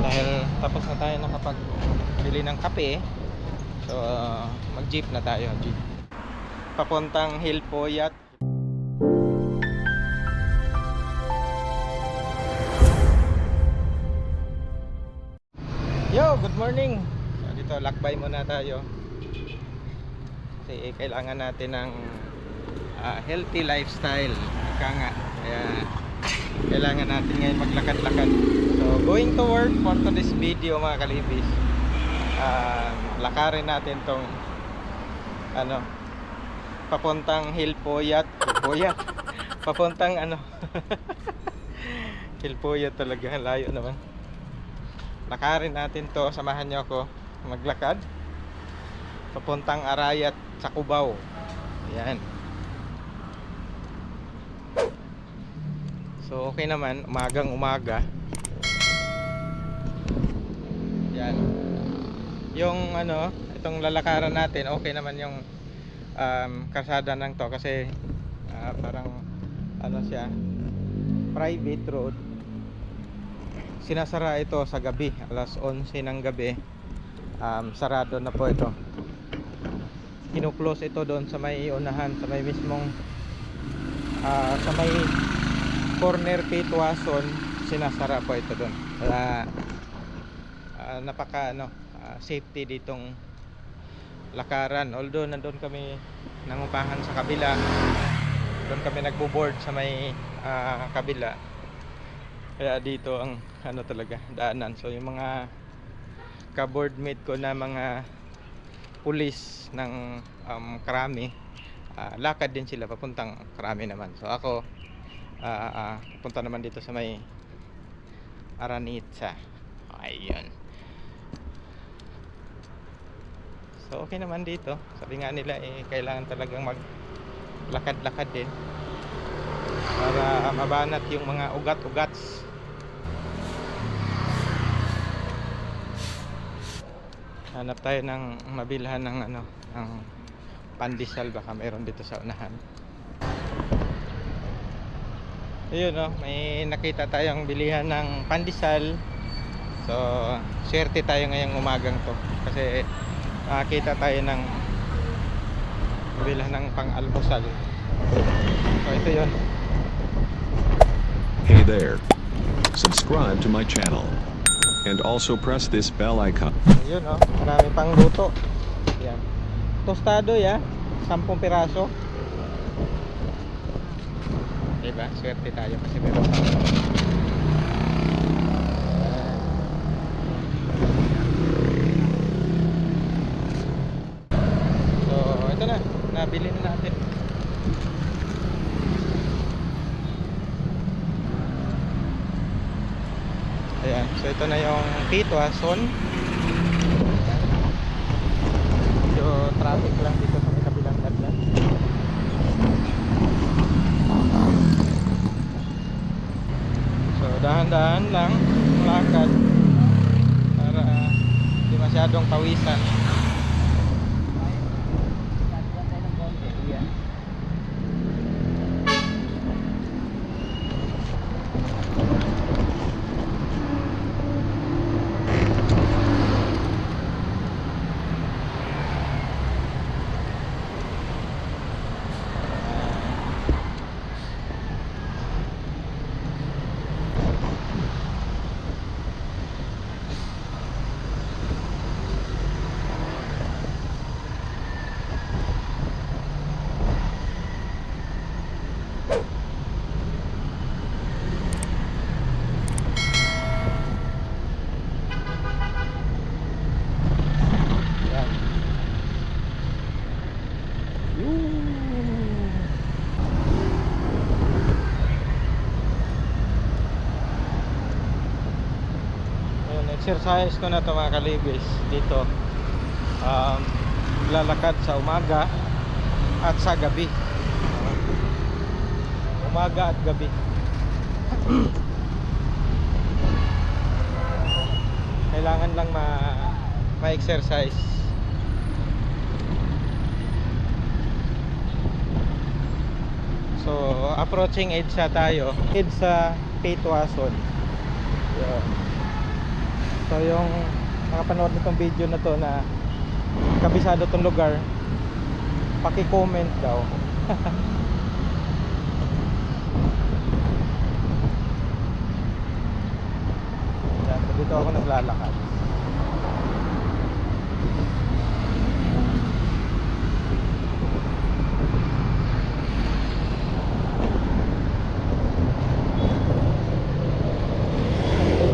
Dahil tapos na tayo nakapagbili ng kape. So mag jeep na tayo, jeep papuntang Hilpoyat. Yo, good morning. So dito lakbay muna tayo kasi kailangan natin ng healthy lifestyle, ika nga. Kaya kailangan natin ngayon maglakad-lakad. So going to work for today's video mga kalibis. Lakarin natin tong papuntang Hilpoyat. Papuntang Hilpoyat talaga, layo naman. Lakarin natin to, samahan nyo ako maglakad papuntang Arayat sa Cubao. Ayan. So okay naman, umagang umaga. Yan. Yung itong lalakaran natin, okay naman yung kalsada ng to kasi parang siya, private road. Sinasara ito sa gabi, alas 11 ng gabi. Sarado na po ito. Kinu-close ito doon sa may unahan, sa may mismong sa may corner Pituason, sinasara po ito doon. Kaya napaka safety ditong lakaran. Although nandoon kami nangupahan sa kabila, doon kami nagbo-board sa may kabila. Kaya dito ang talaga daanan. So yung mga ka-board mate ko na mga pulis ng Krami, lakad din sila papuntang Krami naman. So ako papunta naman dito sa may Aranitsa. Ayun. So okay naman dito. Sabi nga nila kailangan talagang maglakad-lakad din para mabanat yung mga ugat-ugats. Hanap tayo ng mabilhan ng ng pandesal, baka mayroon dito sa unahan. Ayun may nakita tayong bilihan ng pandesal. So swerte tayo ngayong umagang to kasi nakakita tayo ng mabilhan ng pang-almusal. So ito yun. Hey there. Subscribe to my channel. And also press this bell icon. Ayun marami pang luto. Yan. Tostado 10 piraso. Diba? Swerte tayo kasi meron pang So ito na, nabili na natin. Ayan, so ito na yung Pituason. So traffic lang dito sa may kabilang kadlan. So dahan-dahan lang ang lakad para hindi masyadong pawisan. Exercise ko na to mga kalibis dito. Lalakad sa umaga at sa gabi. Umaga at gabi. Kailangan lang ma-exercise. So approaching EDSA tayo, EDSA Pituason. Yun. So yung nakapanood nitong video na to na kabisado tong lugar, paki-comment daw. Yan, so dito ako naglalakad.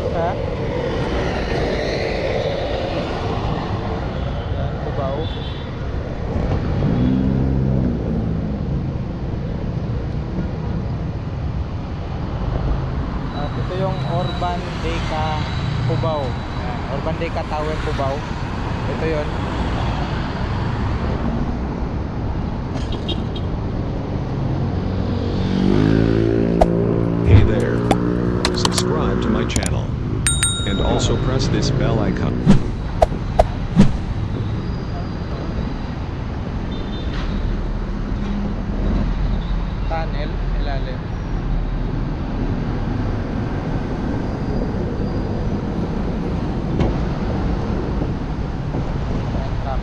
Sa yan, Cubao. At ito yung Urban Deca Cubao. Yan, Urban Deca Tower Cubao. Ito yun. Hey there. Subscribe to my channel. And also press this bell icon. Tunnel, ilalim. Yan, top.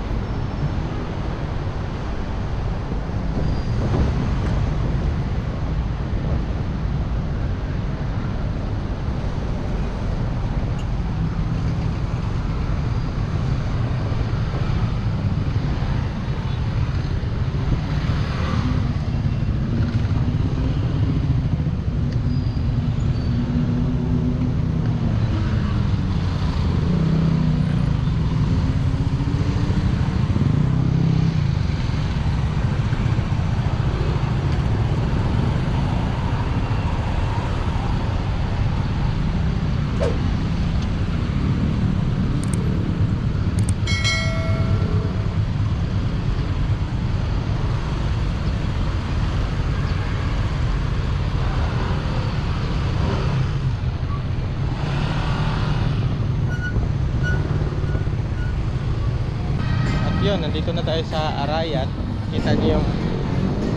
At yun, nandito na tayo sa Arayat. Kita niyo yung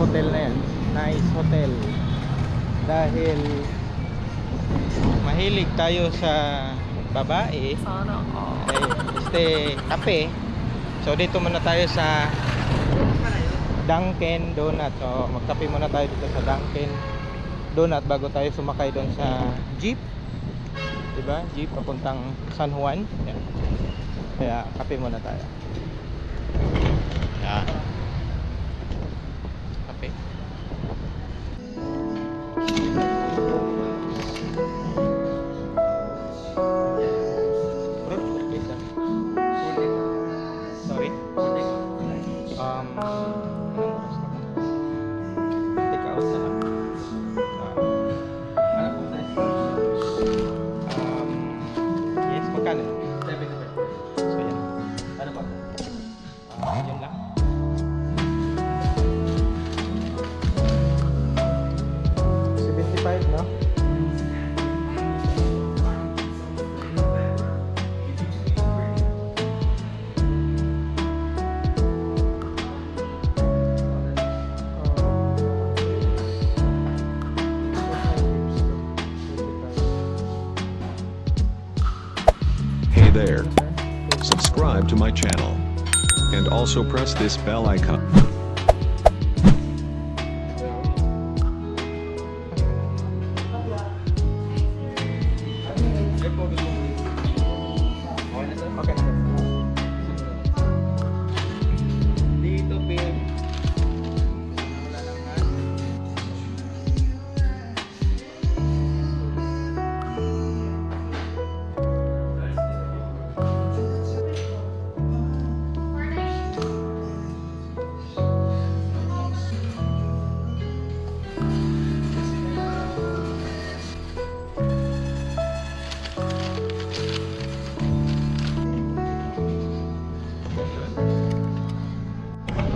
hotel na yan. Nice hotel. Dahil mahilig tayo sa babae, Sana all. kape. So dito muna tayo sa Dunkin Donut. So magkape muna tayo dito sa Dunkin Donut bago tayo sumakay doon sa jeep. Diba? Jeep papuntang San Juan. Yan. Kaya kape muna tayo. Yan. Kape. Fruit cookies, ah. Sorry. Anong oras na ba? Take out na lang. Yes, magkano? 75. So yan. Ano pa? Yun lang. $75, no? Hey there. Subscribe to my channel. And also press this bell icon. Okay na. Dito, babe. Wala lang, ha?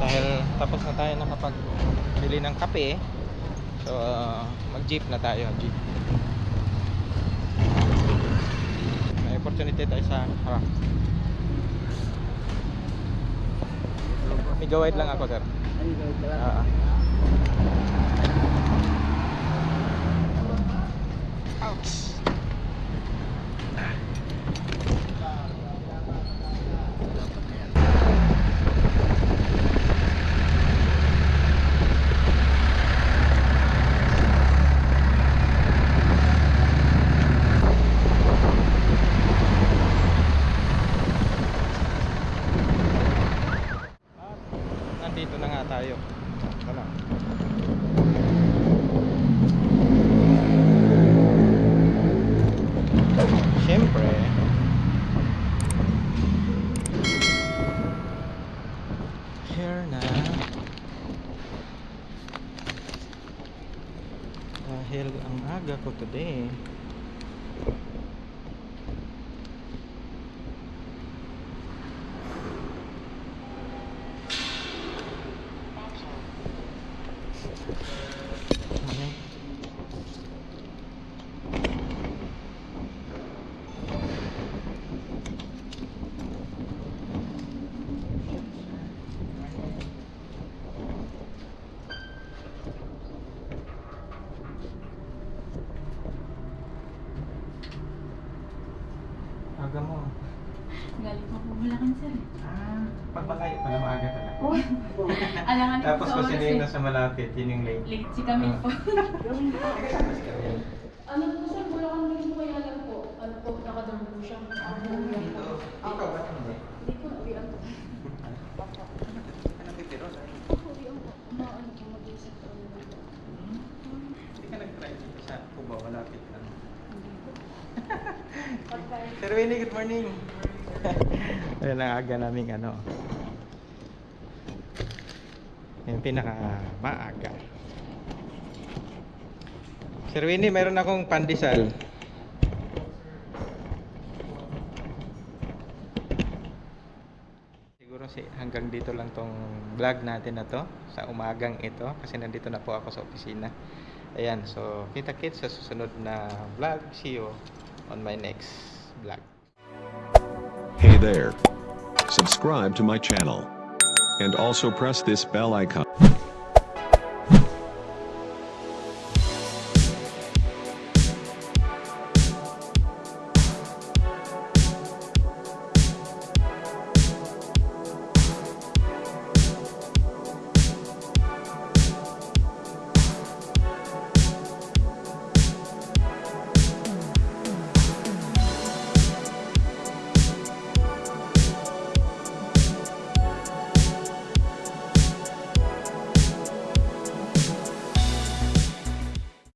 Dahil tapos na tayo nakapagbili ng kape, so mag-jeep na tayo. Jeep. May opportunity tayo sa harap. May gawid lang ako, sir. Ouch. ako today. Aga mo. Galing pa po Bulacan, sir. Pag malayo pala maaga talaga. Alangan Tapos kung sino yung nasa malapit, yun yung late. Late si Camille po. Ano po sir, Bulacan din po kaya lang po. Ano po, nakadorm po siya. Ikaw ba hindi? Hindi po, uwian po. Anong pitiro? Ako, uwian po. Ano po, mag-isip po. Hindi ka nag-try dito sa Cuba, malapit lang. Pagkain. Sir Winnie, good morning. Ayan ang aga naming ano. Yung pinaka maaga. Sir Winnie, meron akong pandesal. Siguro hanggang dito lang tong vlog natin na to sa umagang ito kasi nandito na po ako sa opisina. Ayan, so kita-kits sa susunod na vlog. See you on my next vlog. Hey there. Subscribe to my channel. And also press this bell icon.